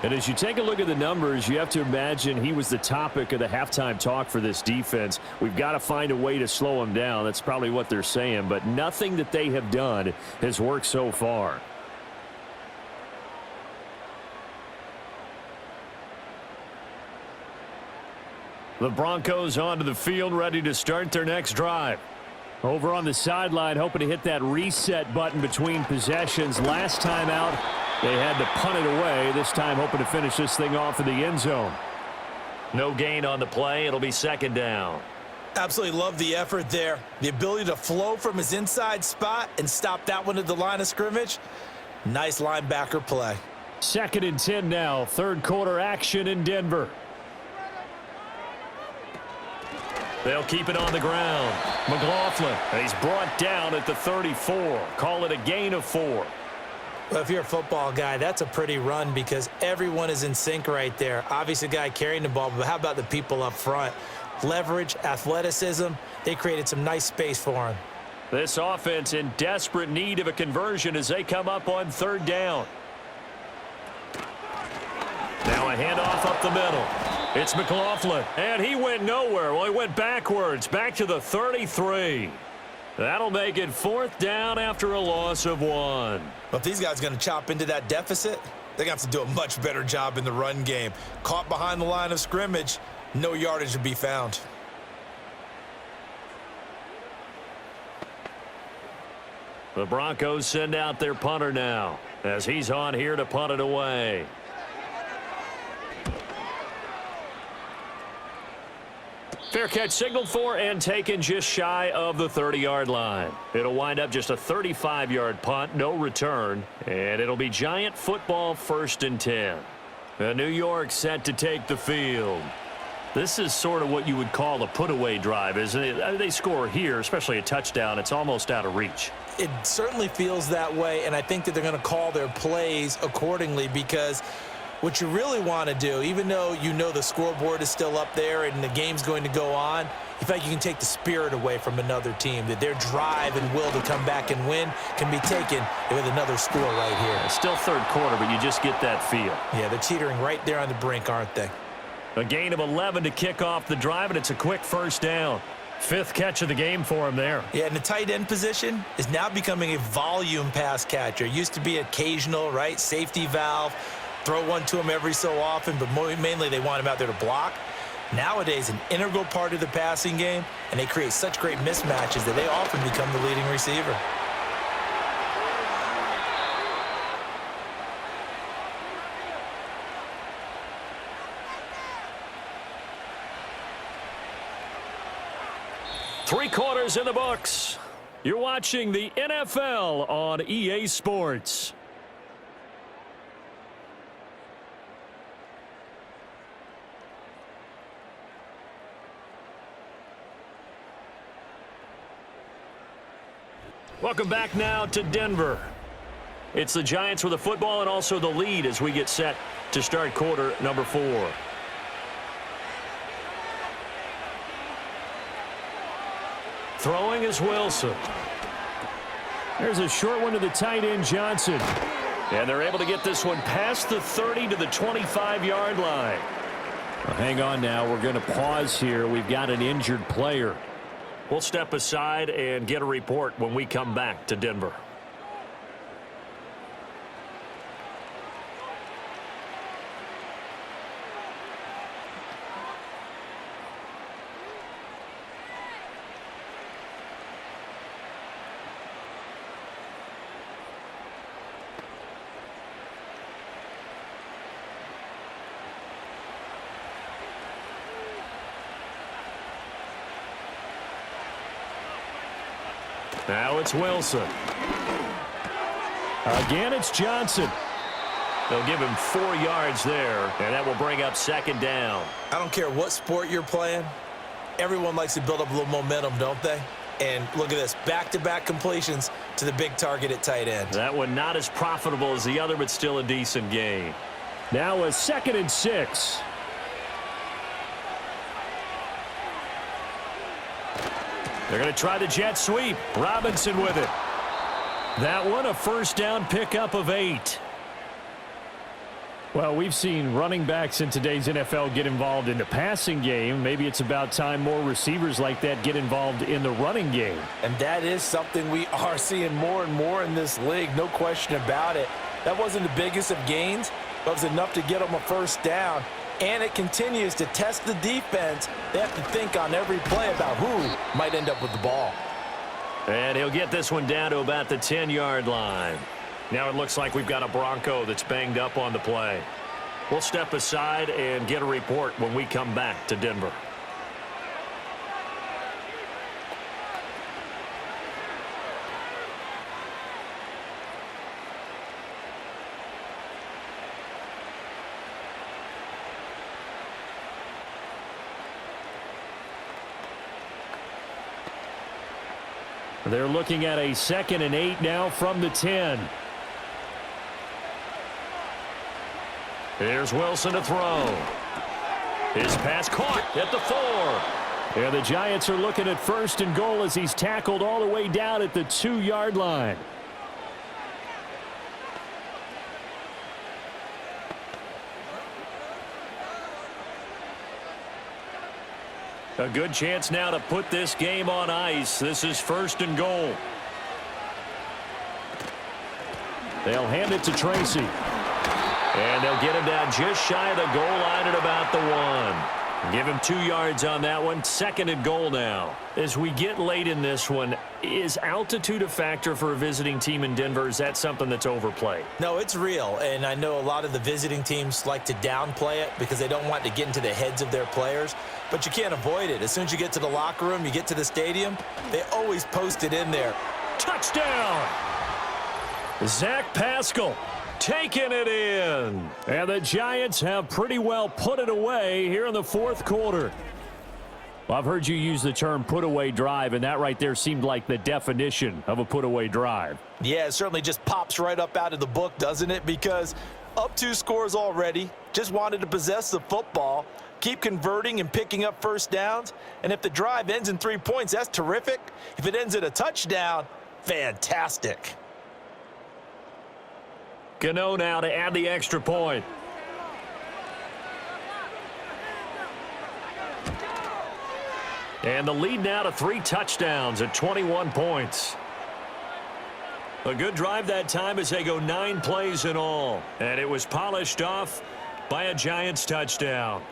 And as you take a look at the numbers, you have to imagine he was the topic of the halftime talk for this defense. We've got to find a way to slow him down. That's probably what they're saying. But nothing that they have done has worked so far. The Broncos onto the field, ready to start their next drive. Over on the sideline, hoping to hit that reset button between possessions. Last time out, they had to punt it away. This time hoping to finish this thing off in the end zone. No gain on the play. It'll be 2nd down. Absolutely love the effort there. The ability to flow from his inside spot and stop that one at the line of scrimmage. Nice linebacker play. 2nd and 10 now. 3rd quarter action in Denver. They'll keep it on the ground. McLaughlin, he's brought down at the 34. Call it a gain of 4. Well, if you're a football guy, that's a pretty run because everyone is in sync right there. Obviously, the guy carrying the ball, but how about the people up front? Leverage, athleticism, they created some nice space for him. This offense in desperate need of a conversion as they come up on 3rd down. Now a handoff up the middle. It's McLaughlin, and he went nowhere. Well, he went backwards, back to the 33. That'll make it 4th down after a loss of 1. Well, if these guys are going to chop into that deficit, they're going to have to do a much better job in the run game. Caught behind the line of scrimmage, no yardage to be found. The Broncos send out their punter now as he's on here to punt it away. Fair catch signaled for and taken just shy of the 30-yard line. It'll wind up just a 35-yard punt, no return, and it'll be Giant football 1st and 10. New York set to take the field. This is sort of what you would call a put-away drive, isn't it? They score here, especially a touchdown. It's almost out of reach. It certainly feels that way, and I think that they're going to call their plays accordingly, because what you really want to do, even though you know the scoreboard is still up there and the game's going to go on, you feel like you can take the spirit away from another team, that their drive and will to come back and win can be taken with another score right here. It's still 3rd quarter, but you just get that feel. Yeah, they're teetering right there on the brink, aren't they? A gain of 11 to kick off the drive, and it's a quick 1st down. 5th catch of the game for him there. Yeah, and the tight end position is now becoming a volume pass catcher. Used to be occasional, right? Safety valve. Throw one to him every so often, but mainly they want him out there to block. Nowadays, an integral part of the passing game, and they create such great mismatches that they often become the leading receiver. Three quarters in the books. You're watching the NFL on EA Sports. Welcome back now to Denver. It's the Giants with the football and also the lead as we get set to start quarter number 4. Throwing is Wilson. There's a short one to the tight end, Johnson. And they're able to get this one past the 30 to the 25-yard line. Well, hang on now. We're going to pause here. We've got an injured player. We'll step aside and get a report when we come back to Denver. Now it's Wilson. Again, it's Johnson. They'll give him 4 yards there, and that will bring up 2nd down. I don't care what sport you're playing. Everyone likes to build up a little momentum, don't they? And look at this, back-to-back completions to the big target at tight end. That one not as profitable as the other, but still a decent gain. Now a 2nd and 6. They're going to try the jet sweep. Robinson with it. That one a 1st down pickup of 8. Well, we've seen running backs in today's NFL get involved in the passing game. Maybe it's about time more receivers like that get involved in the running game. And that is something we are seeing more and more in this league, no question about it. That wasn't the biggest of gains, but it was enough to get them a 1st down. And it continues to test the defense. They have to think on every play about who might end up with the ball. And he'll get this one down to about the 10-yard line. Now it looks like we've got a Bronco that's banged up on the play. We'll step aside and get a report when we come back to Denver. They're looking at a 2nd and 8 now from the 10. Here's Wilson to throw. His pass caught at the 4. And the Giants are looking at 1st and goal as he's tackled all the way down at the 2-yard line. A good chance now to put this game on ice. This is 1st and goal. They'll hand it to Tracy. And they'll get him down just shy of the goal line at about the 1. Give him 2 yards on that one. 2nd and goal now. As we get late in this one, is altitude a factor for a visiting team in Denver? Is that something that's overplayed? No, it's real, and I know a lot of the visiting teams like to downplay it because they don't want to get into the heads of their players, but you can't avoid it. As soon as you get to the locker room, you get to the stadium, they always post it in there. Touchdown! Zach Pascal taking it in. And the Giants have pretty well put it away here in the 4th quarter. Well, I've heard you use the term put-away drive, and that right there seemed like the definition of a put-away drive. Yeah, it certainly just pops right up out of the book, doesn't it? Because up 2 scores already, just wanted to possess the football, keep converting and picking up first downs, and if the drive ends in 3 points, that's terrific. If it ends in a touchdown, fantastic. Gano now to add the extra point. And the lead now to 3 touchdowns at 21 points. A good drive that time as they go 9 plays in all. And it was polished off by a Giants touchdown.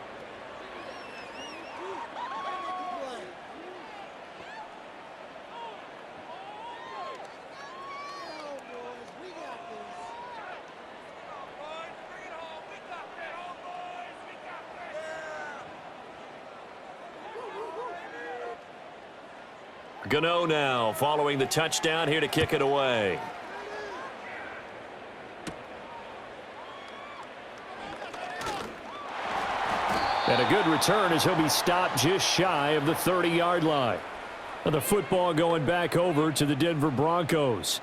Gano now following the touchdown here to kick it away. And a good return as he'll be stopped just shy of the 30-yard line. And the football going back over to the Denver Broncos.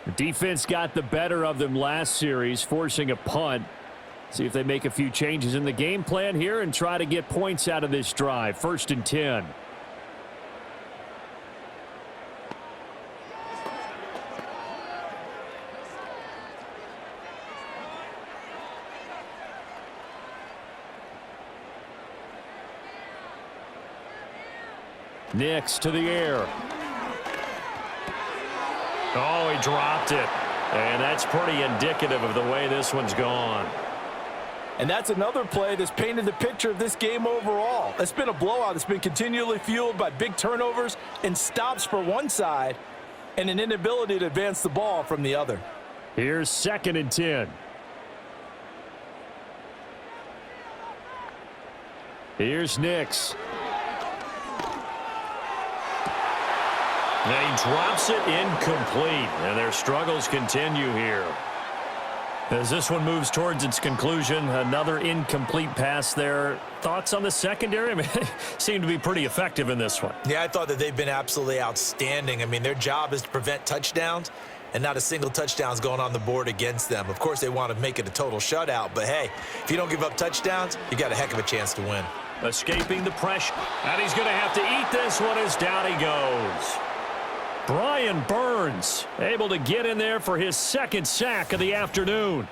The defense got the better of them last series, forcing a punt. See if they make a few changes in the game plan here and try to get points out of this drive. 1st and 10. Nix to the air. Oh, he dropped it. And that's pretty indicative of the way this one's gone. And that's another play that's painted the picture of this game overall. It's been a blowout. It's been continually fueled by big turnovers and stops for one side and an inability to advance the ball from the other. Here's 2nd and 10. Here's Nix. And he drops it incomplete, and their struggles continue here. As this one moves towards its conclusion, another incomplete pass there. Thoughts on the secondary? I mean, seem to be pretty effective in this one. Yeah, I thought that they've been absolutely outstanding. I mean, their job is to prevent touchdowns, and not a single touchdown's going on the board against them. Of course, they want to make it a total shutout, but hey, if you don't give up touchdowns, you got a heck of a chance to win. Escaping the pressure, and he's going to have to eat this one as down he goes. Brian Burns able to get in there for his 2nd sack of the afternoon.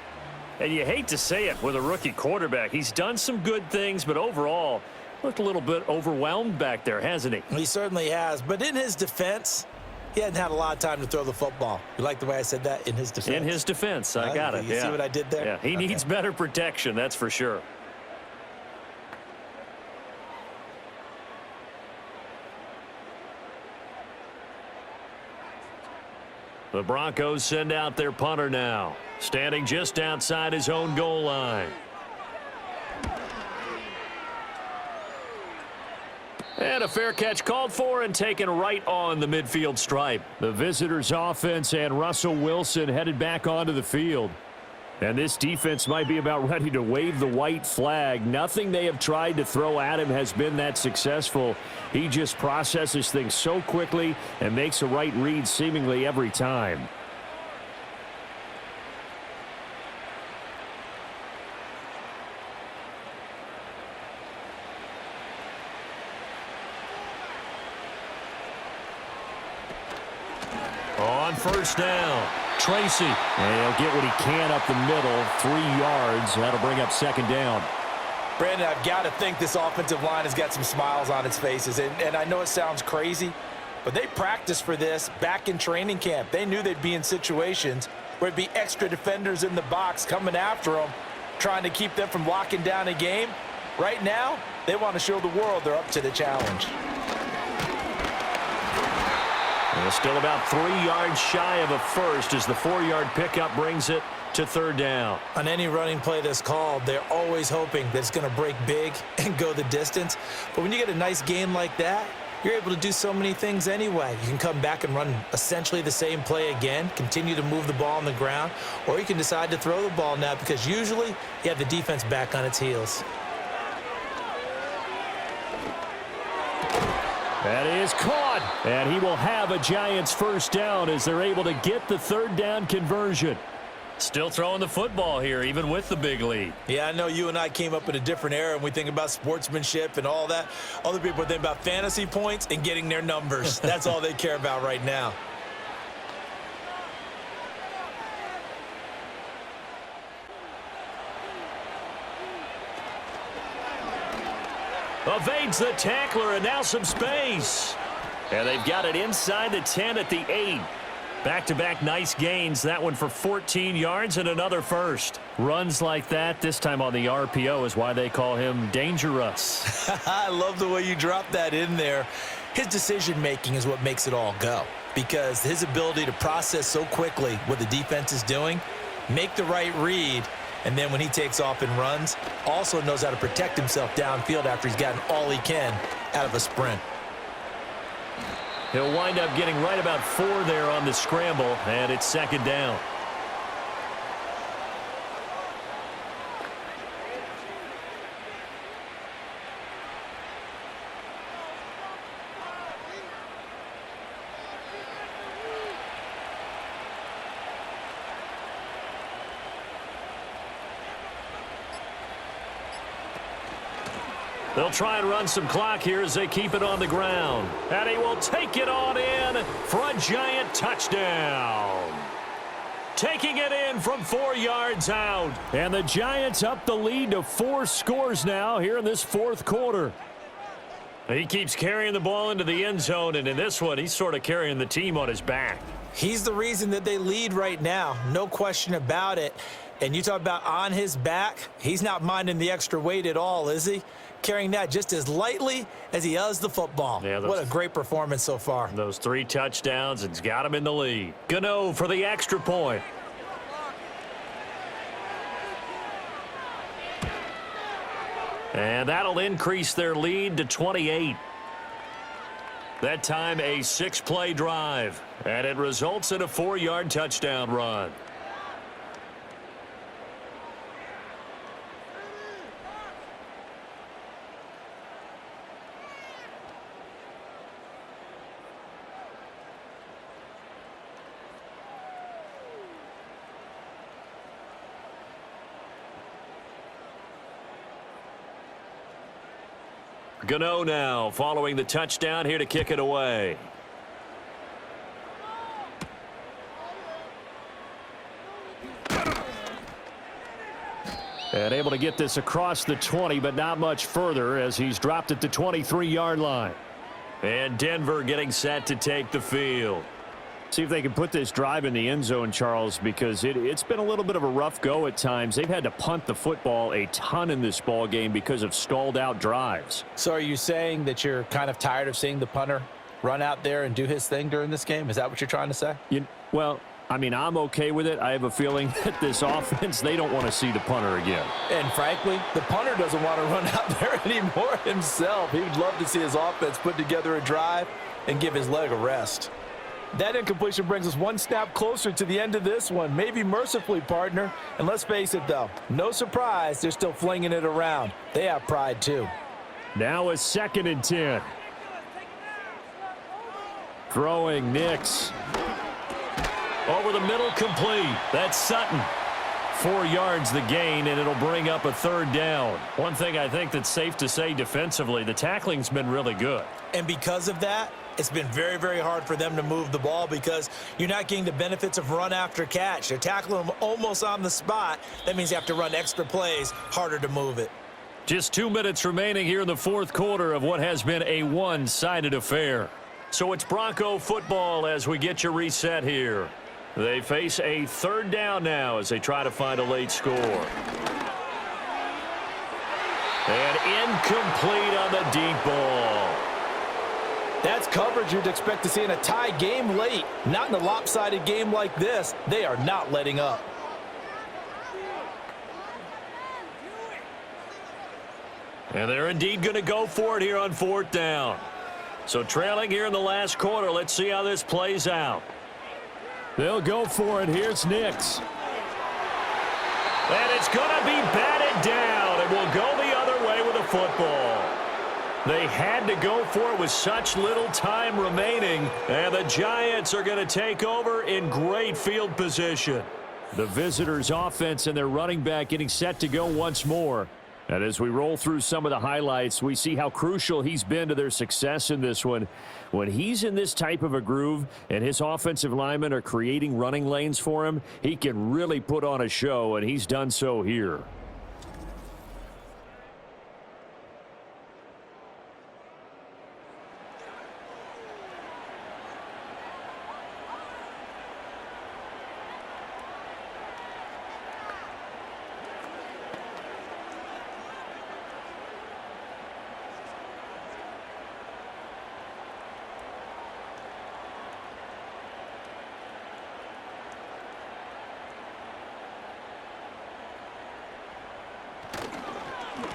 And you hate to say it with a rookie quarterback. He's done some good things, but overall looked a little bit overwhelmed back there, hasn't he? He certainly has. But in his defense, he hadn't had a lot of time to throw the football. You like the way I said that? In his defense? In his defense. I got it. You see what I did there? Yeah, he needs better protection, that's for sure. The Broncos send out their punter now, standing just outside his own goal line. And a fair catch called for and taken right on the midfield stripe. The visitors' offense and Russell Wilson headed back onto the field. And this defense might be about ready to wave the white flag. Nothing they have tried to throw at him has been that successful. He just processes things so quickly and makes a right read seemingly every time. On 1st down. Tracy. And he'll get what he can up the middle. 3 yards. That'll bring up 2nd down. Brandon, I've got to think this offensive line has got some smiles on its faces. And I know it sounds crazy, but they practiced for this back in training camp. They knew they'd be in situations where it'd be extra defenders in the box coming after them, trying to keep them from locking down a game. Right now, they want to show the world they're up to the challenge. And still about 3 yards shy of a first as the 4-yard pickup brings it to third down. On any running play that's called, they're always hoping that it's going to break big and go the distance. But when you get a nice gain like that, you're able to do so many things anyway. You can come back and run essentially the same play again, continue to move the ball on the ground, or you can decide to throw the ball now because usually you have the defense back on its heels. That is caught, and he will have a Giants first down as they're able to get the third down conversion. Still throwing the football here, even with the big lead. Yeah, I know you and I came up in a different era, and we think about sportsmanship and all that. Other people think about fantasy points and getting their numbers. That's all they care about right now. Evades the tackler, and now some space. And they've got it inside the 10 at the 8. Back-to-back nice gains. That one for 14 yards and another first. Runs like that, this time on the RPO, is why they call him dangerous. I love the way you dropped that in there. His decision-making is what makes it all go, because his ability to process so quickly what the defense is doing, make the right read, and then when he takes off and runs, also knows how to protect himself downfield after he's gotten all he can out of a sprint. He'll wind up getting right about 4 there on the scramble, and it's second down. They'll try and run some clock here as they keep it on the ground. And he will take it on in for a Giant touchdown. Taking it in from 4 yards out. And the Giants up the lead to 4 scores now here in this fourth quarter. He keeps carrying the ball into the end zone, and in this one, he's sort of carrying the team on his back. He's the reason that they lead right now, no question about it. And you talk about on his back, he's not minding the extra weight at all, is he? Carrying that just as lightly as he does the football. Yeah, what a great performance so far. Those 3 touchdowns, it's got him in the lead. Gano for the extra point. And that'll increase their lead to 28. That time a 6-play drive, and it results in a 4-yard touchdown run. Gano now following the touchdown here to kick it away. And able to get this across the 20, but not much further as he's dropped at the 23-yard line. And Denver getting set to take the field. See if they can put this drive in the end zone, Charles, because it's been a little bit of a rough go at times. They've had to punt the football a ton in this ball game because of stalled out drives. So are you saying that you're kind of tired of seeing the punter run out there and do his thing during this game? Is that what you're trying to say? Well, I mean, I'm okay with it. I have a feeling that this offense, they don't want to see the punter again. And frankly, the punter doesn't want to run out there anymore himself. He would love to see his offense put together a drive and give his leg a rest. That incompletion brings us one snap closer to the end of this one. Maybe mercifully, partner. And let's face it, though, no surprise, they're still flinging it around. They have pride, too. Now a 2nd and 10. Throwing Nix. Over the middle, complete. That's Sutton. 4 yards the gain, and it'll bring up a 3rd down. One thing I think that's safe to say defensively, the tackling's been really good. And because of that, it's been very, very hard for them to move the ball because you're not getting the benefits of run after catch. They're tackling them almost on the spot. That means you have to run extra plays, harder to move it. Just 2 minutes remaining here in the fourth quarter of what has been a one-sided affair. So it's Bronco football as we get your reset here. They face a 3rd down now as they try to find a late score. And incomplete on the deep ball. That's coverage you'd expect to see in a tie game late. Not in a lopsided game like this. They are not letting up. And they're indeed going to go for it here on 4th down. So trailing here in the last quarter. Let's see how this plays out. They'll go for it. Here's Nix. And it's going to be batted down. It will go the other way with the football. They had to go for it with such little time remaining. And the Giants are going to take over in great field position. The visitors' offense and their running back getting set to go once more. And as we roll through some of the highlights, we see how crucial he's been to their success in this one. When he's in this type of a groove and his offensive linemen are creating running lanes for him, he can really put on a show, and he's done so here.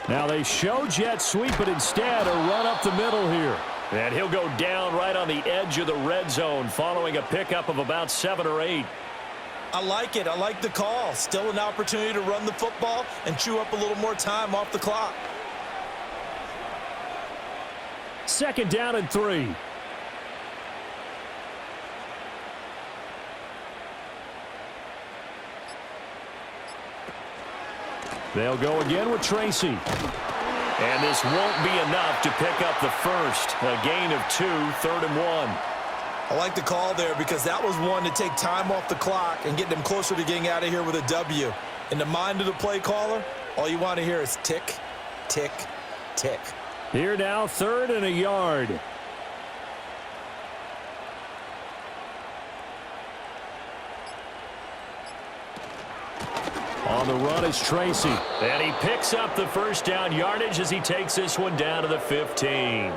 Now they show jet sweep, but instead a run up the middle here. And he'll go down right on the edge of the red zone following a pickup of about 7 or 8. I like it. I like the call. Still an opportunity to run the football and chew up a little more time off the clock. 2nd down and 3. They'll go again with Tracy. And this won't be enough to pick up the first. A gain of 2, 3rd and 1. I like the call there because that was one to take time off the clock and get them closer to getting out of here with a W. In the mind of the play caller, all you want to hear is tick, tick, tick. Here now, 3rd and a yard. On the run is Tracy. And he picks up the first down yardage as he takes this one down to the 15.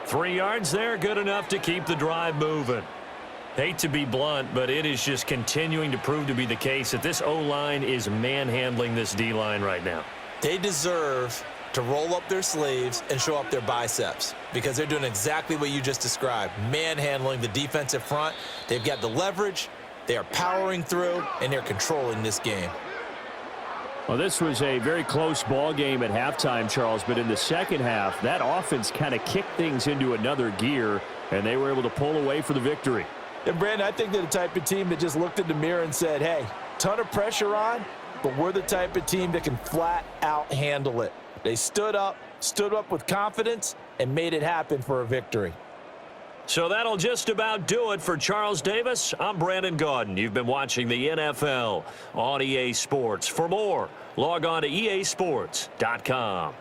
3 yards there, good enough to keep the drive moving. Hate to be blunt, but it is just continuing to prove to be the case that this O-line is manhandling this D-line right now. They deserve to roll up their sleeves and show up their biceps because they're doing exactly what you just described, manhandling the defensive front. They've got the leverage, they are powering through, and they're controlling this game. Well, this was a very close ball game at halftime, Charles, but in the second half, that offense kind of kicked things into another gear, and they were able to pull away for the victory. And, Brandon, I think they're the type of team that just looked in the mirror and said, hey, ton of pressure on, but we're the type of team that can flat out handle it. They stood up with confidence, and made it happen for a victory. So that'll just about do it for Charles Davis. I'm Brandon Gaudin. You've been watching the NFL on EA Sports. For more, log on to easports.com.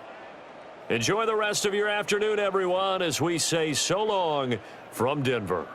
Enjoy the rest of your afternoon, everyone, as we say so long from Denver.